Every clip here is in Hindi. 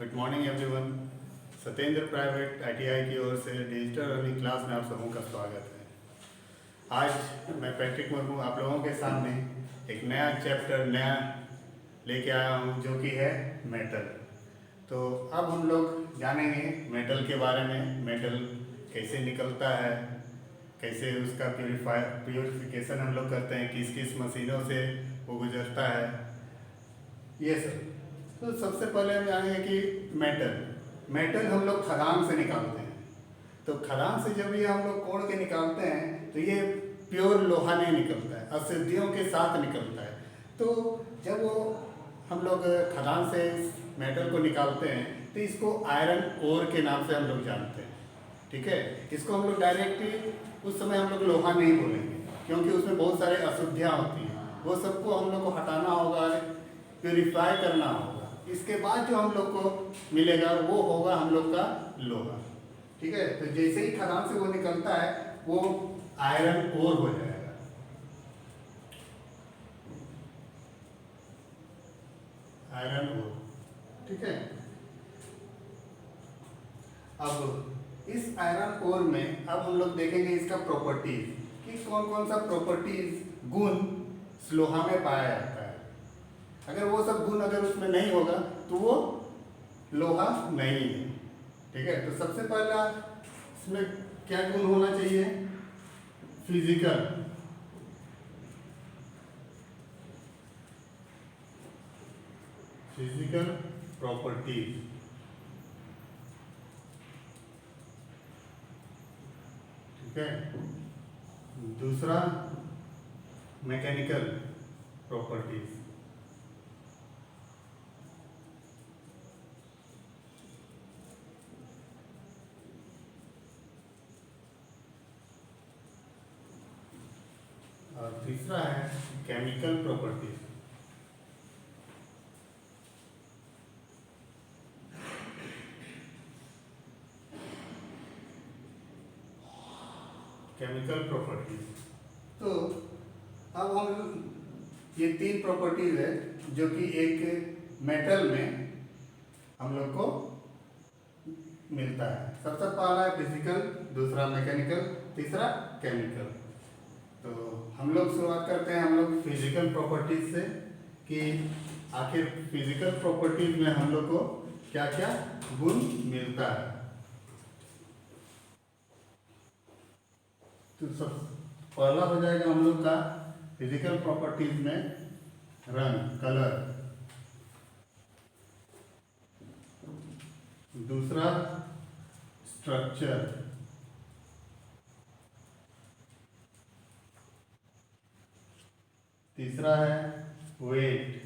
Good morning everyone. Satyendra private ITI की ओर से डिजिटल लर्निंग क्लास में आप सबों का स्वागत है। आज मैं पैट्रिक मुर्मू आप लोगों के सामने एक नया चैप्टर लेके आया हूँ जो कि है मेटल। तो अब हम लोग जानेंगे मेटल के बारे में, मेटल कैसे निकलता है, कैसे उसका प्यूरिफिकेशन हम लोग करते हैं, किस किस मशीनों से वो गुजरता है, ये सब। तो सबसे पहले हम जानेंगे कि मेटल हम लोग खदान से निकालते हैं। तो खदान से जब ये हम लोग कोड़ के निकालते हैं तो ये प्योर लोहा नहीं निकलता है, अशुद्धियों के साथ निकलता है। तो जब वो हम लोग खदान से मेटल को निकालते हैं तो इसको आयरन ओर के नाम से हम लोग जानते हैं। ठीक है, इसको हम लोग डायरेक्टली उस समय हम लोग लोहा नहीं बोलेंगे क्योंकि उसमें बहुत सारे अशुद्धियाँ होती हैं, वो सबको हम लोग को हटाना होगा, प्योरीफाई करना होगा। इसके बाद जो हम लोग को मिलेगा वो होगा हम लोग का लोहा। ठीक है, तो जैसे ही खदान से वो निकलता है वो आयरन ओर हो जाएगा। आयरन ओर, ठीक है। अब इस आयरन ओर में अब हम लोग देखेंगे इसका प्रॉपर्टीज कि कौन कौन सा प्रॉपर्टीज गुण लोहा में पाया जाता है। अगर वो सब गुण अगर उसमें नहीं होगा तो वो लोहा नहीं है। ठीक है, तो सबसे पहला इसमें क्या गुण होना चाहिए? Physical properties. ठीक है, दूसरा मैकेनिकल प्रॉपर्टीज। और तीसरा है केमिकल प्रॉपर्टीज। Chemical properties. तो अब हम ये तीन प्रॉपर्टीज है जो कि एक मेटल में हम लोग को मिलता है। सबसे पहला है फिजिकल, दूसरा मैकेनिकल, तीसरा केमिकल। तो हम लोग शुरुआत करते हैं हम लोग फिजिकल प्रॉपर्टीज से कि आखिर फिजिकल प्रॉपर्टीज में हम लोग को क्या क्या गुण मिलता है। तो सब पहला हो जाएगा हम लोग का फिजिकल प्रॉपर्टीज में रंग, कलर। दूसरा स्ट्रक्चर। तीसरा है वेट।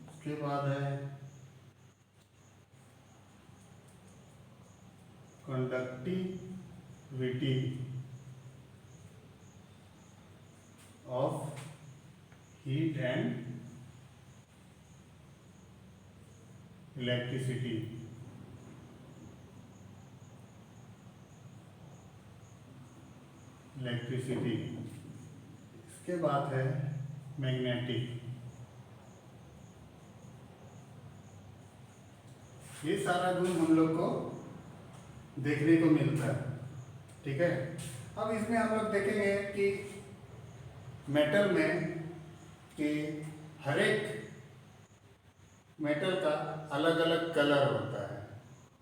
उसके बाद है conductivity of heat and electricity. इसके बाद है मैग्नेटिक। ये सारा गुण हम लोग को देखने को मिलता है। ठीक है, अब इसमें हम लोग देखेंगे कि मेटल में कि हर एक मेटल का अलग अलग कलर होता है।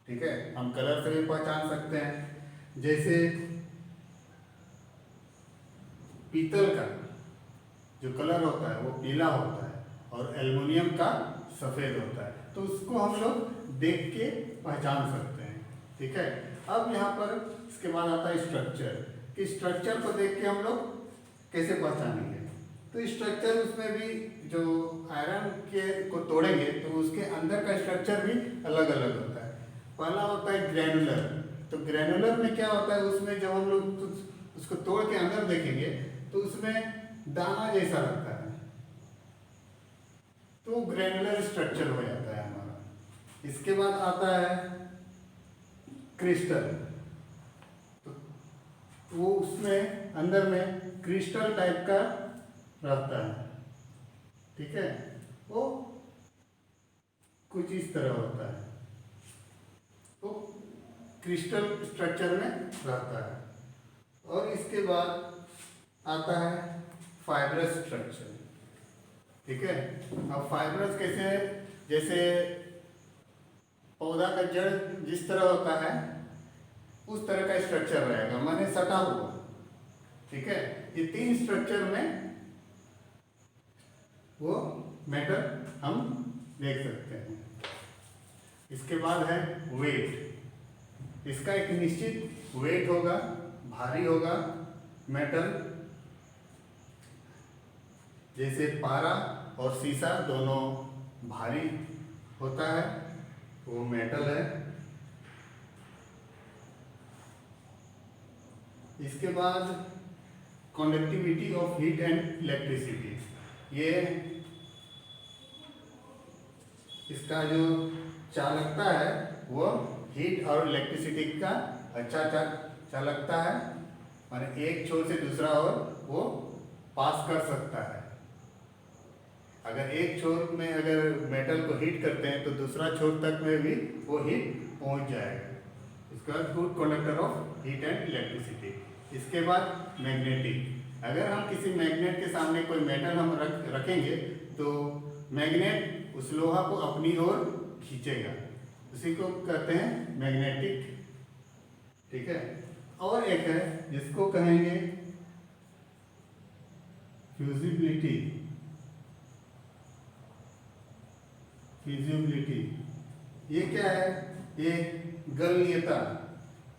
ठीक है, हम कलर से भी पहचान सकते हैं। जैसे पीतल का जो कलर होता है वो पीला होता है और एल्युमिनियम का सफ़ेद होता है। तो उसको हम लोग देख के पहचान सकते हैं। ठीक है, अब यहाँ पर इसके बाद आता है स्ट्रक्चर कि स्ट्रक्चर को देख के हम लोग कैसे पहचानेंगे। तो स्ट्रक्चर उसमें भी जो आयरन के को तोड़ेंगे तो उसके अंदर का स्ट्रक्चर भी अलग अलग होता है। पहला होता है ग्रैनुलर। तो ग्रैनुलर में क्या होता है, उसमें जब हम लोग उसको तोड़ के अंदर देखेंगे तो उसमें दाना जैसा लगता है, तो ग्रैनुलर स्ट्रक्चर हो जाता है हमारा। इसके बाद आता है क्रिस्टल। तो वो उसमें अंदर में क्रिस्टल टाइप का रहता है, ठीक है, वो कुछ इस तरह होता है, तो क्रिस्टल स्ट्रक्चर में रहता है। और इसके बाद आता है फाइब्रस स्ट्रक्चर, ठीक है। अब फाइब्रस कैसे है, जैसे पौधा का जड़ जिस तरह होता है उस तरह का स्ट्रक्चर रहेगा, माने सटा हुआ, ठीक है। ये 3 स्ट्रक्चर में वो मेटल हम देख सकते हैं। इसके बाद है वेट, इसका एक निश्चित वेट होगा, भारी होगा मेटल, जैसे पारा और सीसा दोनों भारी होता है, वो मेटल है। इसके बाद conductivity of heat and electricity, ये इसका जो चालकता है वो हीट और इलेक्ट्रिसिटी का अच्छा चालकता है, और एक छोर से दूसरा ओर वो पास कर सकता है। अगर एक छोर में अगर मेटल को हीट करते हैं तो दूसरा छोर तक में भी वो हीट पहुंच जाएगा। इसका good conductor of heat and electricity. इसके बाद मैग्नेटिक, अगर हम किसी मैग्नेट के सामने कोई मेटल हम रखेंगे तो मैग्नेट उस लोहा को अपनी ओर खींचेगा, उसी को कहते हैं मैग्नेटिक, ठीक है। और एक है जिसको कहेंगे फ्यूजिबिलिटी, फ्यूजिबिलिटी ये क्या है, ये गलनीयता।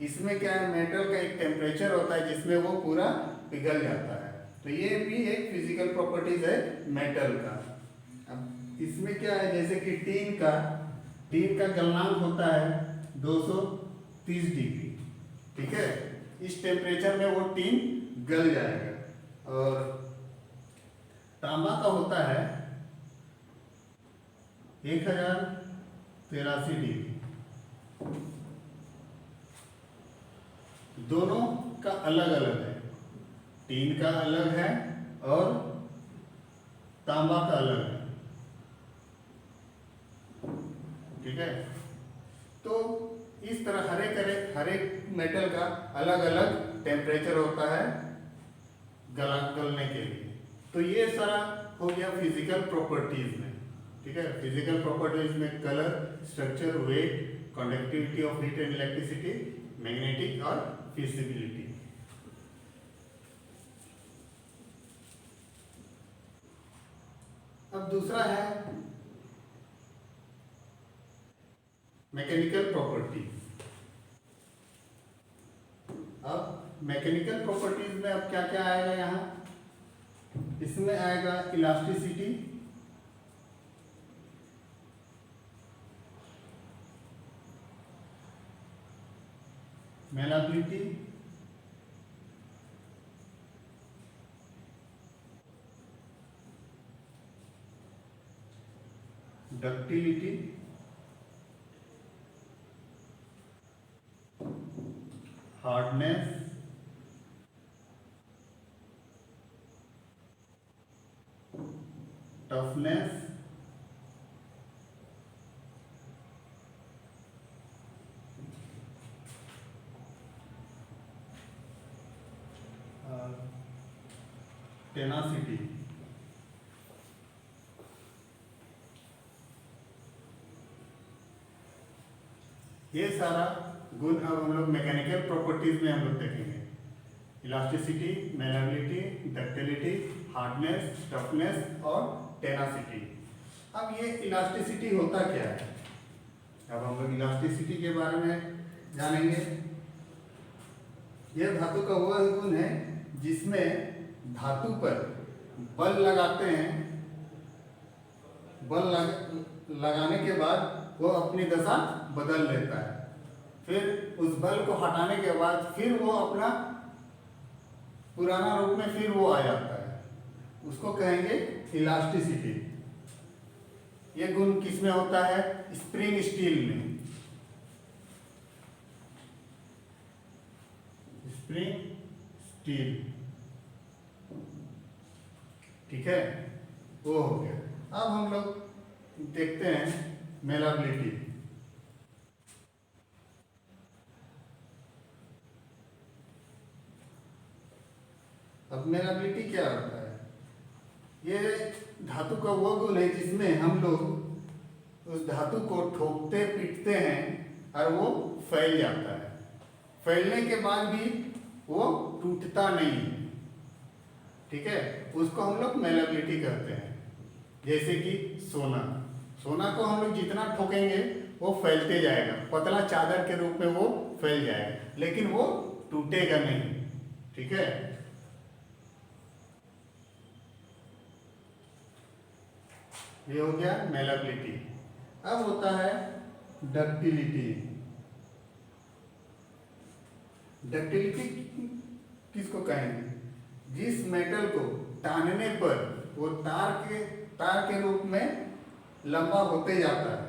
इसमें क्या है, मेटल का एक टेम्परेचर होता है जिसमें वो पूरा पिघल जाता है, तो ये भी एक फिजिकल प्रॉपर्टीज है मेटल का। अब इसमें क्या है, जैसे कि टीन का गलनांक होता है 230 डिग्री, ठीक है। इस टेम्परेचर में वो टीन गल जाएगा। और तांबा का होता है 1083 डिग्री। दोनों का अलग अलग है, टीन का अलग है और तांबा का अलग है, ठीक है। तो इस तरह हर एक मेटल का अलग अलग टेम्परेचर होता है गलने के लिए। तो ये सारा हो गया फिजिकल प्रॉपर्टीज में, ठीक है। फिजिकल प्रॉपर्टीज में colour, structure, weight, conductivity of heat and electricity, magnetic और फिजिबिलिटी। अब दूसरा है मैकेनिकल प्रॉपर्टीज। अब मैकेनिकल प्रॉपर्टीज में अब क्या क्या आएगा यहाँ, इसमें आएगा elasticity, malleability, ductility, hardness, toughness, tenacity. ये सारा गुण अब हम लोग मैकेनिकल प्रॉपर्टीज में हम लोग देखेंगे। Elasticity, malleability, ductility, hardness, toughness और टेनासिटी। अब ये इलास्टिसिटी होता क्या है, अब हम लोग इलास्टिसिटी के बारे में जानेंगे। यह धातु का वह गुण है जिसमें धातु पर बल लगाते हैं, लगाने के बाद वो अपनी दशा बदल लेता है, फिर उस बल को हटाने के बाद फिर वो अपना पुराना रूप में फिर वो आ जाता है, उसको कहेंगे इलास्टिसिटी। ये गुण किस में होता है, स्प्रिंग स्टील में, स्प्रिंग स्टील, ठीक है, वो हो गया। अब हम लोग देखते हैं मेलाबिलिटी। अब मेलाबिलिटी क्या होता है? ये धातु का वो गुण है जिसमें हम लोग उस धातु को ठोकते पीटते हैं और वो फैल जाता है। फैलने के बाद भी वो टूटता नहीं है, ठीक है, उसको हम लोग मेलाबिलिटी कहते हैं। जैसे कि सोना, सोना को हम लोग जितना ठोकेंगे वो फैलते जाएगा, पतला चादर के रूप में वो फैल जाएगा, लेकिन वो टूटेगा नहीं, ठीक है। ये हो गया मेलाबिलिटी। अब होता है डक्टिलिटी। डक्टिलिटी किसको कहेंगे? जिस मेटल को तानने पर वो तार के रूप में लंबा होते जाता है,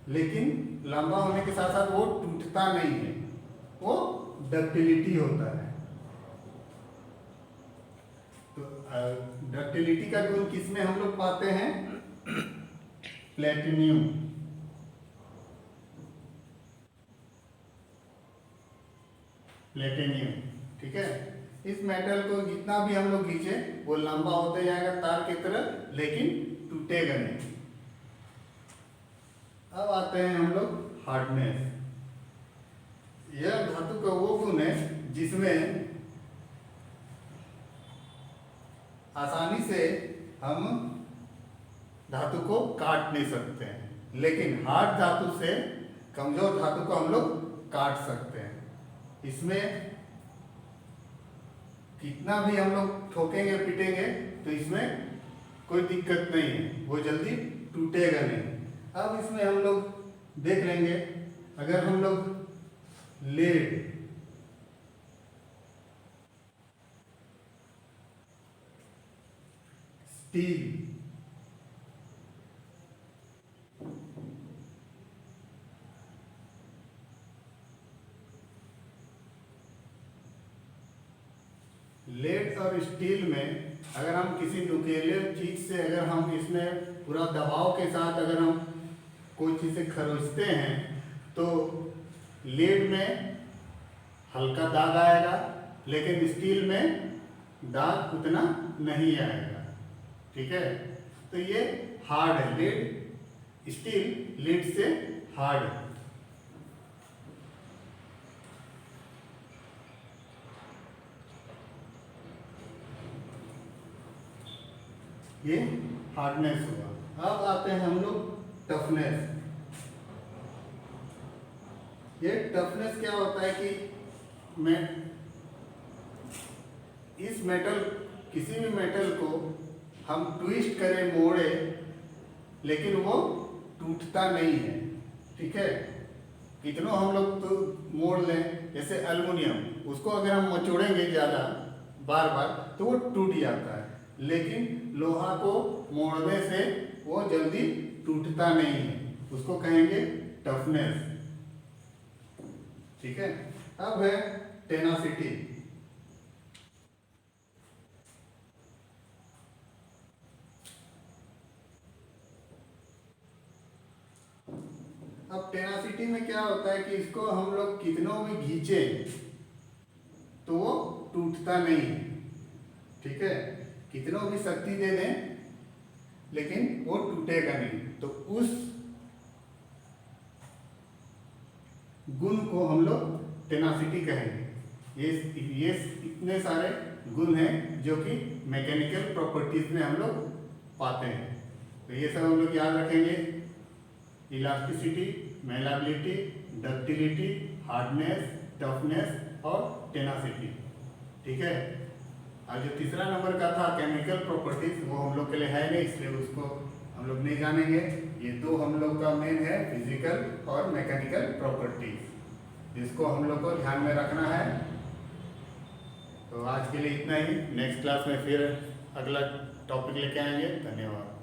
लेकिन लंबा होने के साथ साथ वो टूटता नहीं है, वो डक्टिलिटी होता है। तो डक्टिलिटी का गुण किसमें हम लोग पाते हैं? प्लेटिनियम। प्लेटिनियम, ठीक है। इस मेटल को जितना भी हम लोग खींचे वो लंबा होते जाएगा तार की तरह, लेकिन टूटेगा नहीं। अब आते हैं हम लोग हार्डनेस। यह धातु का वो गुण है जिसमें आसानी से हम धातु को काट नहीं सकते हैं, लेकिन हार्ड धातु से कमजोर धातु को हम लोग काट सकते हैं। इसमें कितना भी हम लोग ठोकेंगे पीटेंगे तो इसमें कोई दिक्कत नहीं है, वो जल्दी टूटेगा नहीं। अब इसमें हम लोग देख लेंगे, अगर हम लोग लेड, स्टील, लेड और स्टील में अगर हम किसी न्यूक्लियर चीज से अगर हम इसमें पूरा दबाव के साथ अगर हम कोई चीज़ से खरोचते हैं तो लेड में हल्का दाग आएगा, लेकिन स्टील में दाग उतना नहीं आएगा, ठीक है। तो ये हार्ड है, लेड स्टील लेड से हार्ड है। ये हार्डनेस हुआ। अब आते हैं हम लोग टफनेस। ये टफनेस क्या होता है कि मैं इस मेटल, किसी भी मेटल को हम ट्विस्ट करें, मोड़े, लेकिन वो टूटता नहीं है, ठीक है। कितनों हम लोग तो मोड़ लें, जैसे एल्युमिनियम, उसको अगर हम मचोड़ेंगे ज़्यादा बार बार तो वो टूट जाता है, लेकिन लोहा को मोड़ने से वो जल्दी टूटता नहीं है, उसको कहेंगे टफनेस, ठीक है। अब है टेनासिटी। अब टेनासिटी में क्या होता है कि इसको हम लोग कितनों भी खींचे तो वो टूटता नहीं है, ठीक है। कितनों भी शक्ति दे दें लेकिन वो टूटेगा नहीं। तो उस गुण को हम लोग टेनासिटी कहेंगे। ये इतने सारे गुण हैं जो कि मैकेनिकल प्रॉपर्टीज में हम लोग पाते हैं। तो ये सब हम लोग याद रखेंगे, elasticity, malleability, ductility, hardness, toughness और टेनासिटी, ठीक है। और जो तीसरा नंबर का था केमिकल प्रॉपर्टीज, वो हम लोग के लिए है नहीं, इसलिए उसको हम लोग नहीं जानेंगे। ये दो हम लोग का मेन है, फिजिकल और मैकेनिकल प्रॉपर्टीज, जिसको हम लोग को ध्यान में रखना है। तो आज के लिए इतना ही। नेक्स्ट क्लास में फिर अगला टॉपिक लेके आएंगे। धन्यवाद।